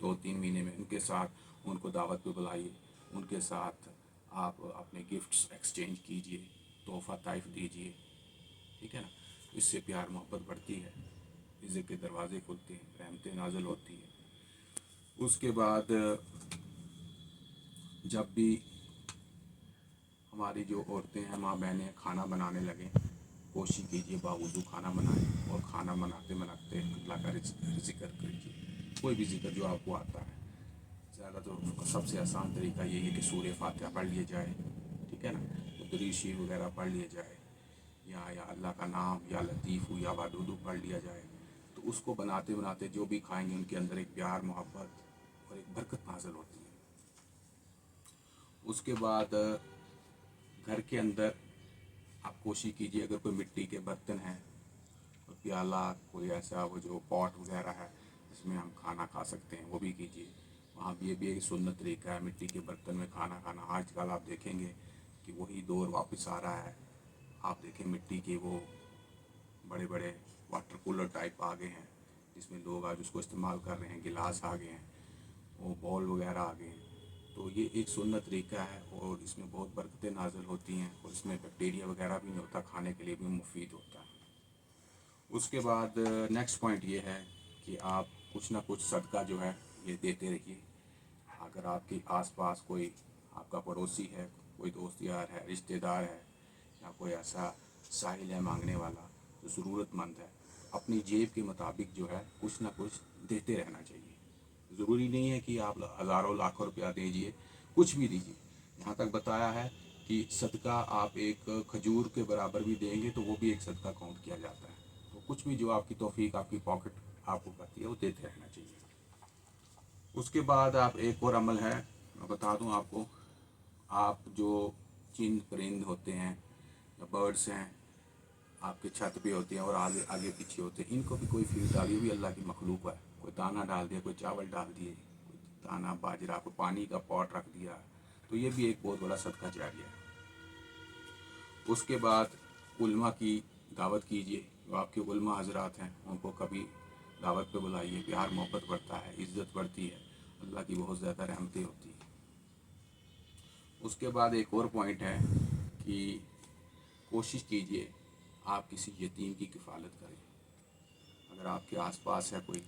2-3 مہینے میں ان کے ساتھ ان کو دعوت پہ بلائیے، ان کے ساتھ آپ اپنے گفٹس ایکسچینج کیجئے، تحفہ طائف دیجئے، ٹھیک ہے نا، اس سے پیار محبت بڑھتی ہے، عزت کے دروازے کھلتے ہیں، رحمتیں نازل ہوتی ہیں۔ اس کے بعد جب بھی ہماری جو عورتیں ہیں، ماں بہنیں کھانا بنانے لگیں، کوشش کیجئے باوضو کھانا بنائیں، اور کھانا بناتے بناتے اللہ کا ذکر کیجئے، کوئی بھی ذکر جو آپ کو آتا ہے۔ زیادہ تو سب سے آسان طریقہ یہی ہے کہ سورہ فاتحہ پڑھ لیے جائے، ٹھیک ہے نا، درود شریف وغیرہ پڑھ لیے جائے، یا اللہ کا نام یا لطیف یا ودود پڑھ لیا جائے، تو اس کو بناتے بناتے جو بھی کھائیں گے ان کے اندر ایک پیار محبت اور ایک برکت نازل ہوتی ہے۔ اس کے بعد گھر کے اندر آپ کوشش کیجئے اگر کوئی مٹی کے برتن ہیں، کوئی پیالہ، کوئی ایسا وہ جو پاٹ وغیرہ ہے جس میں ہم کھانا کھا سکتے ہیں، وہ بھی کیجئے۔ وہاں بھی یہ بھی ایک سنت طریقہ ہے مٹی کے برتن میں کھانا کھانا۔ آج کل آپ دیکھیں گے کہ وہی دور واپس آ رہا ہے، آپ دیکھیں مٹی کے وہ بڑے بڑے واٹر کولر ٹائپ آ گئے ہیں جس میں لوگ آج اس کو استعمال کر رہے ہیں، گلاس آ گئے ہیں، وہ بول وغیرہ آ گئے ہیں۔ تو یہ ایک سنت طریقہ ہے اور اس میں بہت برکتیں نازل ہوتی ہیں، اور اس میں بیکٹیریا وغیرہ بھی نہیں ہوتا، کھانے کے لیے بھی مفید ہوتا ہے۔ اس کے بعد نیکسٹ پوائنٹ یہ ہے کہ آپ کچھ نہ کچھ صدقہ جو ہے یہ دیتے رہیے۔ اگر آپ کے آس پاس کوئی آپ کا پڑوسی ہے، کوئی دوست یار ہے، رشتہ دار ہے، یا کوئی ایسا سائل ہے مانگنے والا جو ضرورت مند ہے، اپنی جیب کے مطابق جو ہے کچھ نہ کچھ دیتے رہنا چاہیے۔ ضروری نہیں ہے کہ آپ ہزاروں لاکھوں روپیہ دیجئے، کچھ بھی دیجئے۔ یہاں تک بتایا ہے کہ صدقہ آپ ایک کھجور کے برابر بھی دیں گے تو وہ بھی ایک صدقہ کاؤنٹ کیا جاتا ہے۔ تو کچھ بھی جو آپ کی توفیق، آپ کی پاکٹ آپ کو کرتی ہے، وہ دیتے رہنا چاہیے۔ اس کے بعد آپ ایک اور عمل ہے، میں بتا دوں آپ کو، آپ جو چند پرند ہوتے ہیں یا برڈس ہیں آپ کے چھت پہ ہوتے ہیں اور آگے آگے پیچھے ہوتے ہیں، ان کو بھی کوئی فیڈ ڈالی، بھی اللہ کی مخلوق ہے، کوئی دانہ ڈال دیا، کوئی چاول ڈال دیے، کوئی دانہ باجرہ، کوئی پانی کا پاٹ رکھ دیا، تو یہ بھی ایک بہت بڑا صدقہ جاریہ ہے۔ اس کے بعد علماء کی دعوت کیجئے، جو آپ کے علماء حضرات ہیں ان کو کبھی دعوت پہ بلائیے، پیار محبت بڑھتا ہے، عزت بڑھتی ہے، اللہ کی بہت زیادہ رحمتیں ہوتی ہیں۔ اس کے بعد ایک اور پوائنٹ ہے کہ کوشش کیجئے آپ کسی یتیم کی کفالت کریں۔ اگر آپ کے آس پاس ہے کوئی،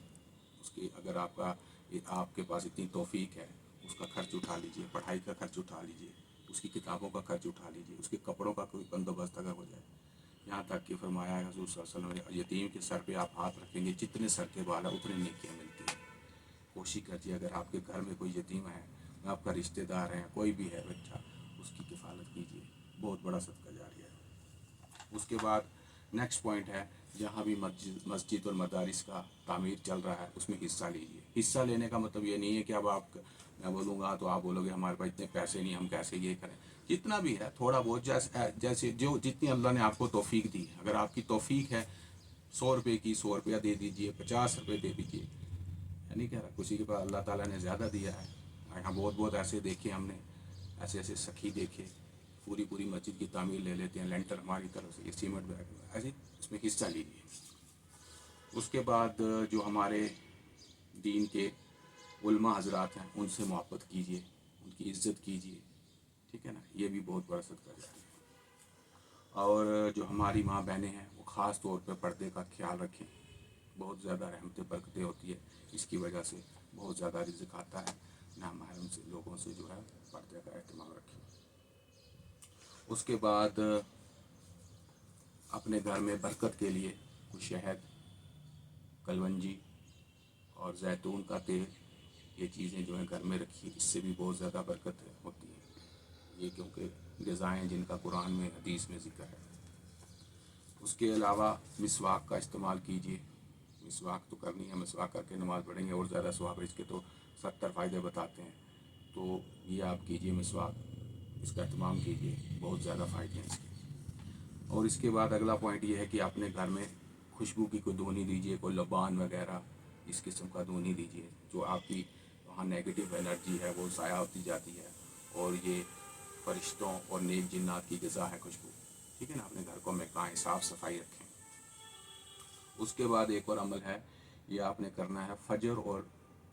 اس کی اگر آپ کے پاس اتنی توفیق ہے، اس کا خرچ اٹھا لیجئے، پڑھائی کا خرچ اٹھا لیجئے، اس کی کتابوں کا خرچ اٹھا لیجئے، اس کے کپڑوں کا کوئی بندوبست اگر ہو جائے۔ یہاں تک کہ فرمایا ہے حضور صلی اللہ علیہ وسلم نے، یتیم کے سر پہ آپ ہاتھ رکھیں گے، جتنے سر کے بال اتنی نیکیاں ملتی ہیں۔ کوشش کیجیے اگر آپ کے گھر میں کوئی یتیم ہے، آپ کا رشتہ دار ہے، کوئی بھی ہے بچہ، اس کی کفالت کیجیے، بہت بڑا صدقہ جاریہ ہے۔ اس کے بعد نیکسٹ پوائنٹ ہے، جہاں بھی مسجد اور مدارس کا تعمیر چل رہا ہے اس میں حصہ لیجیے۔ حصہ لینے کا مطلب یہ نہیں ہے کہ اب میں بولوں گا تو آپ بولو گے ہمارے پاس اتنے پیسے نہیں، ہم کیسے یہ کریں۔ جتنا بھی ہے تھوڑا بہت، جیسے جو جتنی اللہ نے آپ کو توفیق دی، اگر آپ کی توفیق ہے 100 روپے کی، 100 روپیہ دے دیجیے، 50 روپے دے دیجیے، نہیں کہہ رہا کسی کے پاس اللہ تعالیٰ نے زیادہ دیا ہے۔ یہاں بہت بہت ایسے دیکھے ہم نے، ایسے ایسے سخی دیکھے، پوری مسجد کی تعمیر لے لیتے ہیں، لینٹر ہماری طرف سے، یہ سیمنٹ بیگ ایسے، اس میں حصہ لیجیے۔ اس کے بعد جو ہمارے دین کے علماء حضرات ہیں ان سے محبت کیجیے، ان کی عزت کیجیے، ٹھیک ہے نا، یہ بھی بہت بڑا صدقہ جاریہ ہے۔ اور جو ہماری ماں بہنیں ہیں وہ خاص طور پہ پردے کا خیال رکھیں، بہت زیادہ رحمتیں برکتیں ہوتی ہے، اس کی وجہ سے بہت زیادہ رزق آتا ہے۔ نامحرم سے لوگوں سے جو ہے پردے کا اہتمام رکھیں۔ اس کے بعد اپنے گھر میں برکت کے لیے کچھ شہد، کلونجی اور زیتون کا تیل، یہ چیزیں جو ہیں گھر میں رکھی، اس سے بھی بہت زیادہ برکت ہوتی ہے، یہ کیونکہ غذائیں جن کا قرآن میں حدیث میں ذکر ہے۔ اس کے علاوہ مسواک کا استعمال کیجیے، مسواک تو کرنی ہے، مسواک کر کے نماز پڑھیں گے اور زیادہ ثواب ہے، اس کے تو 70 فائدے بتاتے ہیں، تو یہ آپ کیجیے مسواک، اس کا اہتمام کیجیے، بہت زیادہ فائدے ہیں اس کے۔ اور اس کے بعد اگلا پوائنٹ یہ ہے کہ اپنے گھر میں خوشبو کی کوئی دھونی دیجیے، کوئی لبان وغیرہ اس قسم کا دھونی دیجیے، جو آپ کی وہاں نیگیٹو انرجی ہے وہ ضائع ہوتی جاتی ہے، اور یہ فرشتوں اور نیک جنات کی غذا ہے خوشبو، ٹھیک ہے نا، اپنے گھر کو مہکائیں، صاف صفائی رکھیں۔ اس کے بعد ایک اور عمل ہے، یہ آپ نے کرنا ہے فجر اور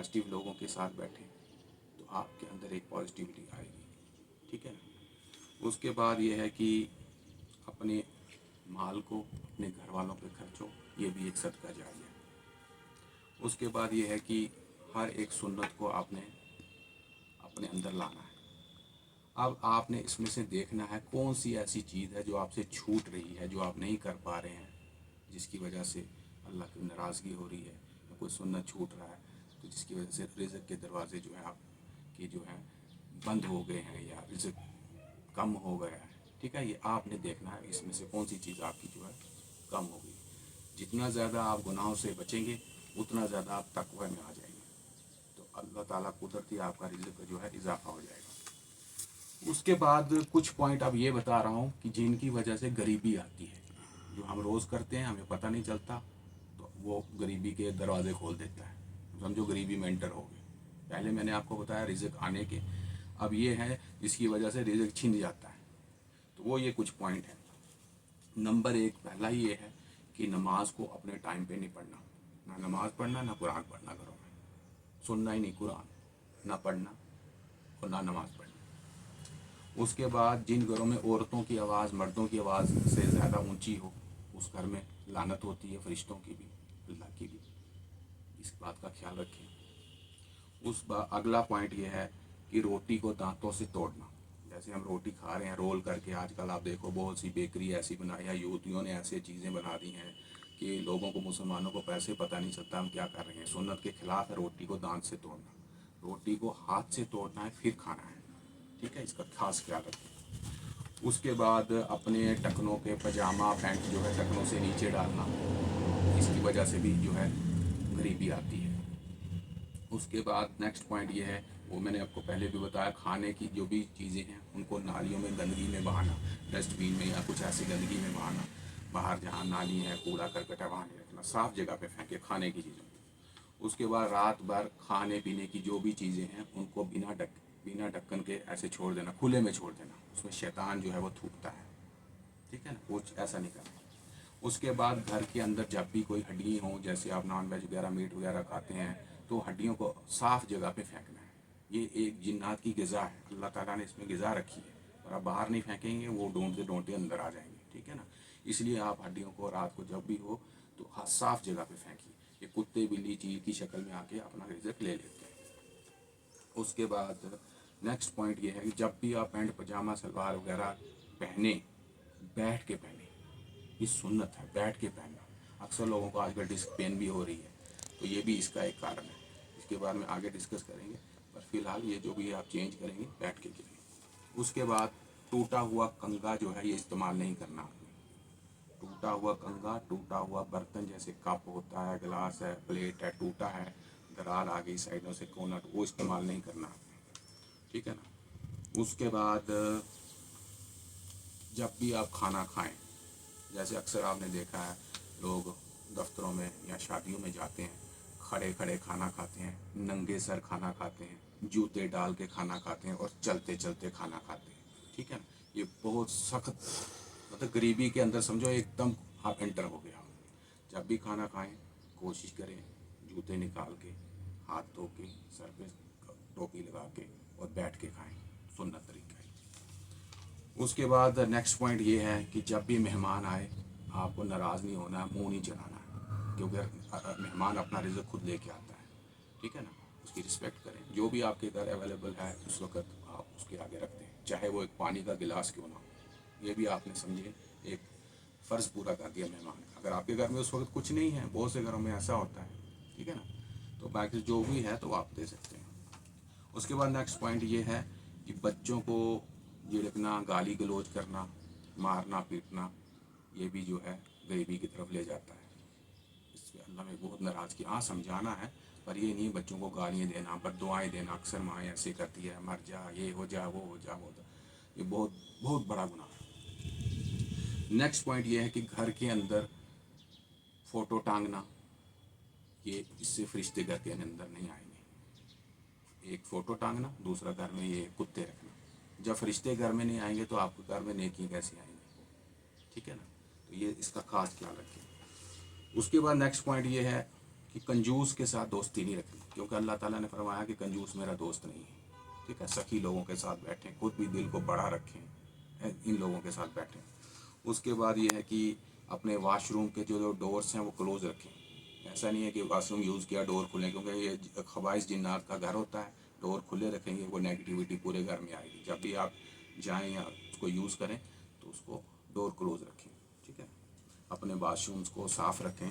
پازیٹیو لوگوں کے ساتھ بیٹھیں تو آپ کے اندر ایک پازیٹیوٹی آئے گی، ٹھیک ہے نا۔ اس کے بعد یہ ہے کہ اپنے مال کو اپنے گھر والوں پہ خرچو، یہ بھی ایک صدقہ جاریہ ہے۔ اس کے بعد یہ ہے کہ ہر ایک سنت کو آپ نے اپنے اندر لانا ہے۔ اب آپ نے اس میں سے دیکھنا ہے کون سی ایسی چیز ہے جو آپ سے چھوٹ رہی ہے، جو آپ نہیں کر پا رہے ہیں، جس کی وجہ سے اللہ کی ناراضگی ہو رہی ہے، یا کوئی سنت چھوٹ رہا ہے تو جس کی وجہ سے رزق کے دروازے جو ہیں آپ کے جو ہیں بند ہو گئے ہیں، یا رزق کم ہو گیا ہے، ٹھیک ہے۔ یہ آپ نے دیکھنا ہے اس میں سے کون سی چیز آپ کی جو ہے کم ہو گئی۔ جتنا زیادہ آپ گناہوں سے بچیں گے اتنا زیادہ آپ تقوی میں آ جائیں گے، تو اللہ تعالیٰ قدرتی آپ کا رزق جو ہے اضافہ ہو جائے گا۔ اس کے بعد کچھ پوائنٹ اب یہ بتا رہا ہوں کہ جن کی وجہ سے غریبی آتی ہے، جو ہم روز کرتے ہیں ہمیں پتہ نہیں چلتا، تو وہ غریبی کے دروازے کھول دیتا ہے، سمجھو غریبی میں انٹر ہو گئے۔ پہلے میں نے آپ کو بتایا رزق آنے کے، اب یہ ہے جس کی وجہ سے رزق چھن جاتا ہے، تو وہ یہ کچھ پوائنٹ ہیں۔ نمبر 1 پہلا ہی یہ ہے کہ نماز کو اپنے ٹائم پہ نہیں پڑھنا، نہ نماز پڑھنا نہ قرآن پڑھنا، گھروں میں سننا ہی نہیں قرآن، نہ پڑھنا اور نہ نماز پڑھنا۔ اس کے بعد جن گھروں میں عورتوں کی آواز مردوں کی آواز سے زیادہ اونچی ہو، اس گھر میں لعنت ہوتی ہے، فرشتوں کی بھی اللہ کی بھی، اس بات کا خیال رکھیں۔ اگلا پوائنٹ یہ ہے کہ روٹی کو دانتوں سے توڑنا، جیسے ہم روٹی کھا رہے ہیں رول کر کے، آج کل آپ دیکھو بہت سی بیکری ایسی بنائی ہے، یہودیوں نے ایسے چیزیں بنا دی ہیں کہ لوگوں کو، مسلمانوں کو پیسے پتہ نہیں چلتا ہم کیا کر رہے ہیں۔ سنت کے خلاف ہے روٹی کو دانت سے توڑنا، روٹی کو ہاتھ سے توڑنا ہے پھر کھانا ہے، ٹھیک ہے، اس کا خاص خیال رکھیں۔ اس کے بعد اپنے ٹکنوں کے پاجامہ پینٹ جو ہے ٹکنوں سے نیچے ڈالنا، اس کی وجہ سے بھی جو ہے غریبی آتی ہے۔ اس کے بعد نیکسٹ پوائنٹ یہ ہے، وہ میں نے آپ کو پہلے بھی بتایا، کھانے کی جو بھی چیزیں ہیں ان کو نالیوں میں گندگی میں بہانا، ڈسٹ بین میں یا کچھ ایسی گندگی میں بہانا، باہر جہاں نالی ہے کوڑا کرکٹ ہے وہاں نہیں رکھنا، صاف جگہ پہ پھینکے کھانے کی چیزوں کو۔ اس کے بعد رات بھر کھانے پینے کی جو بھی چیزیں ہیں ان کو بنا ڈھکن کے ایسے چھوڑ دینا، کھلے میں چھوڑ دینا، اس میں شیطان جو ہے وہ تھوکتا ہے، ٹھیک ہے نا، کچھ ایسا نہیں کرنا۔ اس کے بعد گھر کے اندر جب بھی کوئی ہڈی ہوں، جیسے آپ نان ویج وغیرہ میٹ وغیرہ کھاتے ہیں، تو ہڈیوں کو صاف جگہ پہ پھینکنا ہے۔ یہ ایک جنات کی غذا ہے، اللہ تعالیٰ نے اس میں غذا رکھی ہے، اور آپ باہر نہیں پھینکیں گے وہ ڈھونڈتے ڈھونڈتے اندر آ جائیں گے، ٹھیک ہے نا۔ اس لیے آپ ہڈیوں کو رات کو جب بھی ہو تو صاف جگہ پہ پھینکیے، یہ کتے بلی چیل کی شکل میں آ کے اپنا رزق لے لیتے ہیں۔ اس کے بعد نیکسٹ پوائنٹ یہ ہے کہ جب بھی آپ پینٹ پجامہ سلوار وغیرہ پہنیں، بیٹھ کے پہنیں، یہ سنت ہے، بیٹھ کے پہننا۔ اکثر لوگوں کو آج کل ڈسک پین بھی ہو رہی ہے، تو یہ بھی اس کا ایک کارن ہے، اس کے بارے میں آگے ڈسکس کریں گے، پر فی الحال یہ جو بھی آپ چینج کریں گے بیٹھ کے کریں گے۔ اس کے بعد ٹوٹا ہوا کنگا جو ہے یہ استعمال نہیں کرنا آپ نے، ٹوٹا ہوا کنگا، ٹوٹا ہوا برتن جیسے کپ ہوتا ہے، گلاس ہے، پلیٹ ہے، ٹوٹا ہے، درار آ گئی سائڈوں سے کونا، وہ استعمال نہیں کرنا آپ نے، ٹھیک ہے نا۔ اس کے بعد جب بھی آپ کھانا کھائیں، جیسے اکثر آپ نے دیکھا ہے لوگ دفتروں میں یا شادیوں میں جاتے ہیں، کھڑے کھڑے کھانا کھاتے ہیں، ننگے سر کھانا کھاتے ہیں، جوتے ڈال کے کھانا کھاتے ہیں، اور چلتے چلتے کھانا کھاتے ہیں، ٹھیک ہے نا۔ یہ بہت سخت، مطلب غریبی کے اندر سمجھو ایک دم آپ انٹر ہو گیا۔ جب بھی کھانا کھائیں کوشش کریں جوتے نکال کے، ہاتھ دھو کے، سر پہ ٹوپی لگا کے اور بیٹھ کے کھائیں، سنت طریقہ ہے۔ اس کے بعد نیکسٹ پوائنٹ یہ ہے کہ جب بھی مہمان آئے آپ کو ناراض نہیں ہونا ہے، منہ نہیں چڑھانا ہے، کیونکہ مہمان اپنا رزق خود لے کے آتا ہے، ٹھیک ہے نا۔ اس کی رسپیکٹ کریں، جو بھی آپ کے گھر اویلیبل ہے اس وقت آپ اس کے آگے رکھتے ہیں، چاہے وہ ایک پانی کا گلاس کیوں نہ ہو، یہ بھی آپ نے سمجھے ایک فرض پورا کر دیا مہمان کا۔ اگر آپ کے گھر میں اس وقت کچھ نہیں ہے، بہت سے گھروں میں ایسا ہوتا ہے، ٹھیک ہے نا، تو باقی جو بھی ہے تو آپ دے سکتے ہیں۔ اس کے بعد نیکسٹ پوائنٹ یہ ہے کہ بچوں کو یہ رکھنا، گالی گلوچ کرنا، مارنا پیٹنا، یہ بھی جو ہے غریبی کی طرف لے جاتا ہے، اس پہ اللہ میں بہت ناراض کی۔ ہاں سمجھانا ہے، پر یہ نہیں بچوں کو گالیاں دینا، بد دعائیں دینا، اکثر ماں ایسے کرتی ہے، مر جا، یہ ہو جا، وہ ہو جا، وہ ہو جا، یہ بہت بہت بڑا گناہ ہے۔ نیکسٹ پوائنٹ یہ ہے کہ گھر کے اندر فوٹو ٹانگنا، یہ اس سے فرشتے گھر کے اندر نہیں آئیں گے۔ ایک فوٹو ٹانگنا، دوسرا گھر میں یہ کتے رکھنا، جب فرشتے گھر میں نہیں آئیں گے تو آپ کے گھر میں نیکی کیسے آئیں گے، ٹھیک ہے نا، تو یہ اس کا خاص خیال رکھیں۔ اس کے بعد نیکسٹ پوائنٹ یہ ہے کہ کنجوس کے ساتھ دوستی نہیں رکھنی، کیونکہ اللہ تعالیٰ نے فرمایا کہ کنجوس میرا دوست نہیں ہے، ٹھیک ہے. سخی لوگوں کے ساتھ بیٹھیں، خود بھی دل کو بڑا رکھیں، ان لوگوں کے ساتھ بیٹھیں. اس کے بعد یہ ہے کہ اپنے واش روم کے جو ڈورس ہیں وہ کلوز رکھیں. ایسا نہیں ہے کہ واش روم یوز کیا ڈور کھلیں، کیونکہ یہ خبائث جنات کا گھر ہوتا ہے. ڈور کھلے رکھیں گے وہ نیگیٹیوٹی پورے گھر میں آئے گی. جب بھی آپ جائیں یا اس کو یوز کریں تو اس کو ڈور کلوز رکھیں، ٹھیک ہے. اپنے واش رومس کو صاف رکھیں،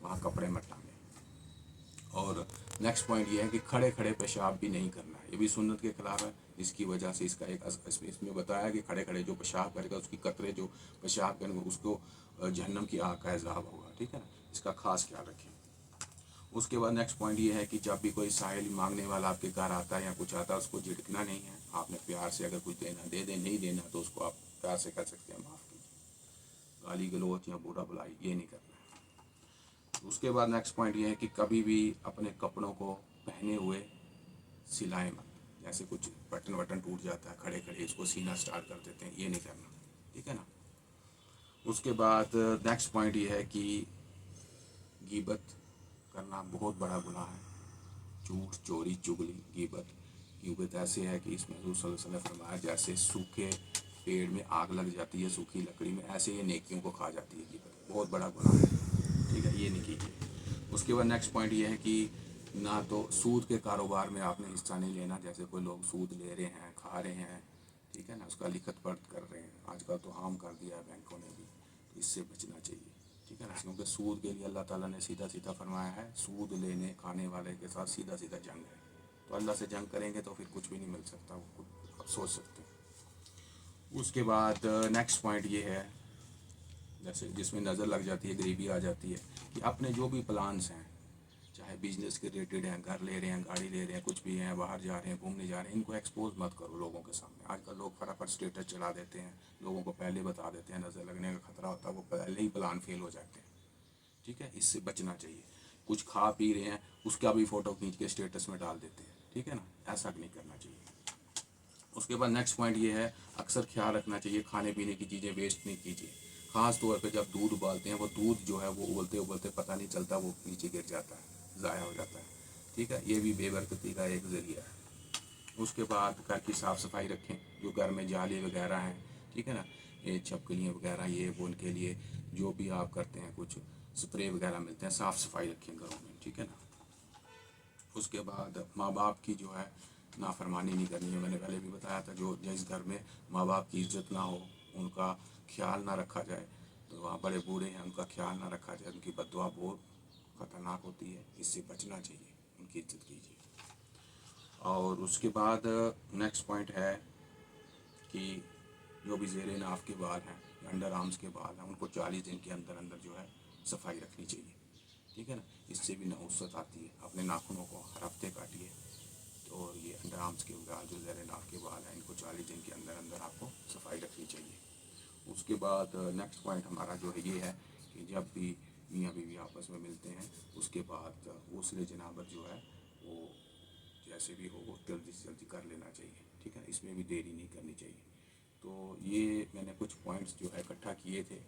وہاں کپڑے مت ٹانگیں. اور نیکسٹ پوائنٹ یہ ہے کہ کھڑے کھڑے پیشاب بھی نہیں کرنا ہے، یہ بھی سنت کے خلاف ہے، جس کی وجہ سے اس کا ایک اس میں بتایا کہ کھڑے کھڑے جو پیشاب کرے گا اس کی قطرے جو پیشاب کریں گے اس کو جہنم کی آگ کا عذاب ہوگا، ٹھیک ہے نا. اس کا خاص خیال رکھیں. اس کے بعد نیکسٹ پوائنٹ یہ ہے کہ جب بھی کوئی سائل مانگنے والا آپ کے گھر آتا ہے یا کچھ آتا ہے اس کو جھڑکنا نہیں ہے. آپ نے پیار سے اگر کچھ دینا دے دیں، نہیں دینا تو اس کو آپ پیار سے کر سکتے ہیں معاف کیجیے. گالی گلوچ یا برا بلائی یہ نہیں کرنا ہے. اس کے بعد نیکسٹ پوائنٹ یہ ہے کہ کبھی بھی اپنے کپڑوں کو پہنے ہوئے سلائیں مت. جیسے کچھ بٹن وٹن ٹوٹ جاتا ہے کھڑے کھڑے اس کو سینا سٹارٹ کر دیتے ہیں، یہ نہیں کرنا، ٹھیک ہے نا. اس کے بعد نیکسٹ پوائنٹ یہ ہے کہ غیبت کرنا بہت بڑا گناہ ہے. جھوٹ، چوری، چغلی، غیبت ایسے ہے کہ اس میں حضور صلی اللہ علیہ وسلم نے فرمایا جیسے سوکھے پیڑ میں آگ لگ جاتی ہے سوکھی لکڑی میں، ایسے یہ نیکیوں کو کھا جاتی ہے. غیبت بہت بڑا گناہ ہے، ٹھیک ہے، یہ نہیں کیجیے. اس کے بعد نیکسٹ پوائنٹ یہ ہے کہ نہ تو سود کے کاروبار میں آپ نے حصہ نہیں لینا. جیسے کوئی لوگ سود لے رہے ہیں، کھا رہے ہیں، ٹھیک ہے نا، اس کا لکھت پڑھ کر رہے ہیں. آج کل تو عام کر دیا ہے بینکوں نے بھی، تو اس سے بچنا چاہیے، ٹھیک ہے نا. کیونکہ سود کے لیے اللہ تعالیٰ نے سیدھا سیدھا فرمایا ہے سود لینے کھانے والے کے ساتھ سیدھا سیدھا جنگ ہے. تو اللہ سے جنگ کریں گے تو پھر کچھ بھی نہیں مل سکتا، وہ خود آپ سوچ سکتے ہیں. اس کے بعد نیکسٹ پوائنٹ یہ ہے جیسے جس میں نظر لگ جاتی ہے غریبی آ جاتی ہے کہ اپنے جو بھی پلانس ہیں چاہے بزنس کے ریلیٹڈ ہیں، گھر لے رہے ہیں، گاڑی لے رہے ہیں، کچھ بھی ہیں، باہر جا رہے ہیں، گھومنے جا رہے ہیں، ان کو ایکسپوز مت کرو لوگوں کے سامنے. آج کل لوگ فٹافٹ اسٹیٹس چلا دیتے ہیں، لوگوں کو پہلے بتا دیتے ہیں، نظر لگنے کا خطرہ ہوتا ہے، وہ پہلے ہی پلان فیل ہو جاتے ہیں، ٹھیک ہے. اس سے بچنا چاہیے. کچھ کھا پی رہے ہیں اس کا بھی فوٹو کھینچ کے اسٹیٹس میں ڈال دیتے ہیں، ٹھیک ہے نا، ایسا نہیں کرنا چاہیے. اس کے بعد نیکسٹ پوائنٹ یہ ہے اکثر خیال رکھنا چاہیے کھانے پینے کی چیزیں ویسٹ نہیں کیجیے. خاص طور پہ جب دودھ ابالتے ہیں وہ دودھ جو ہے وہ ابلتے ابلتے پتہ نہیں چلتا وہ نیچے گر جاتا ہے، ضائع ہو جاتا ہے، ٹھیک ہے. یہ بھی بے برکتی کا ایک ذریعہ ہے. اس کے بعد گھر کی صاف صفائی رکھیں. جو گھر میں جالی وغیرہ ہیں، ٹھیک ہے نا، یہ چھپکلیاں وغیرہ یہ وہ ان کے لیے جو بھی آپ کرتے ہیں کچھ سپرے وغیرہ ملتے ہیں، صاف صفائی رکھیں گھروں میں، ٹھیک ہے نا. اس کے بعد ماں باپ کی جو ہے نافرمانی نہیں کرنی ہے. میں نے پہلے بھی بتایا تھا جو جس گھر میں ماں باپ کی عزت نہ ہو، ان کا خیال نہ رکھا جائے، تو وہاں بڑے بوڑھے ہیں ان کا خیال نہ رکھا جائے، ان کی بد دعا بہت خطرناک ہوتی ہے. اس سے بچنا چاہیے، ان کی عزت کیجیے. اور اس کے بعد نیکسٹ پوائنٹ ہے کہ جو بھی زیر ناف کے بال ہیں یا انڈر آرمز کے بال ہیں ان کو 40 دن کے اندر اندر جو ہے صفائی رکھنی چاہیے، ٹھیک ہے نا. اس سے بھی نحوست آتی ہے. اپنے ناخنوں کو ہر ہفتے کاٹیے. اور یہ انڈر آرمز کے بال جو زیر ناف کے بال ہیں ان کو 40 دن کے اندر اندر آپ کو صفائی رکھنی چاہیے. اس کے بعد نیکسٹ پوائنٹ ہمارا جو ہے یہ ہے کہ جب بھی میاں بیوی آپس میں ملتے ہیں اس کے بعد غسل جنابت جو ہے وہ جیسے بھی ہو وہ جلدی سے جلدی کر لینا چاہیے، ٹھیک ہے. اس میں بھی دیری نہیں کرنی چاہیے. تو یہ میں نے کچھ پوائنٹس جو ہے اکٹھا کیے تھے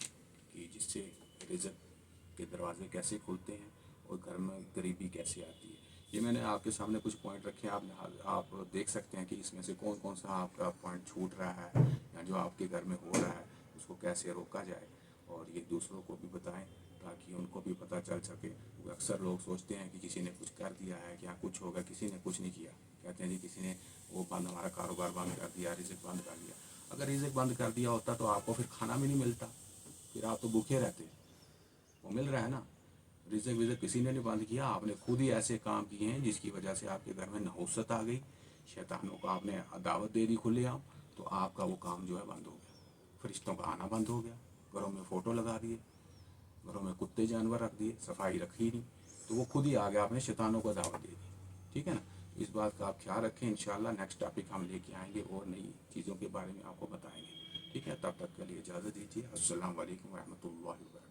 کہ جس سے رزق کے دروازے کیسے کھلتے ہیں اور گھر میں غریبی کیسے آتی ہے. یہ میں نے آپ کے سامنے کچھ پوائنٹ رکھے ہیں. آپ دیکھ سکتے ہیں کہ اس میں سے کون کون سا آپ کا پوائنٹ چھوٹ رہا ہے یا جو آپ کے گھر میں ہو رہا ہے اس کو کیسے روکا جائے اور یہ دوسروں کو بھی بتائیں تاکہ ان کو بھی پتہ چل سکے. اکثر لوگ سوچتے ہیں کہ کسی نے کچھ کر دیا ہے کیا کچھ ہوگا، کسی نے کچھ نہیں کیا. کہتے ہیں جی کسی نے وہ ہمارا کاروبار بند کر دیا، رزق بند کر دیا. اگر رزق بند کر دیا ہوتا تو آپ کو پھر کھانا بھی نہیں ملتا، پھر آپ تو بھوکے رہتے. وہ مل رہا ہے نا. رزق وزق کسی نے نہیں بند کیا، آپ نے خود ہی ایسے کام کیے ہیں جس کی وجہ سے آپ کے گھر میں نحوست آ گئی. شیطانوں کو آپ نے دعوت دے دی کھلے عام، تو آپ کا وہ کام جو ہے بند ہو گیا. فرشتوں کا آنا بند ہو گیا. گھروں میں فوٹو لگا دیے، گھروں میں کتے جانور رکھ دیے، صفائی رکھی نہیں، تو وہ خود ہی آ گیا. آپ نے شیطانوں کو دعوت دے دی، ٹھیک ہے نا. اس بات کا آپ خیال رکھیں. انشاءاللہ نیکسٹ ٹاپک ہم لے کے آئیں گے اور نئی چیزوں کے بارے میں آپ کو بتائیں گے، ٹھیک ہے. تب تک کے لیے اجازت دیجیے. السلام علیکم ورحمۃ اللہ وبرکاتہ.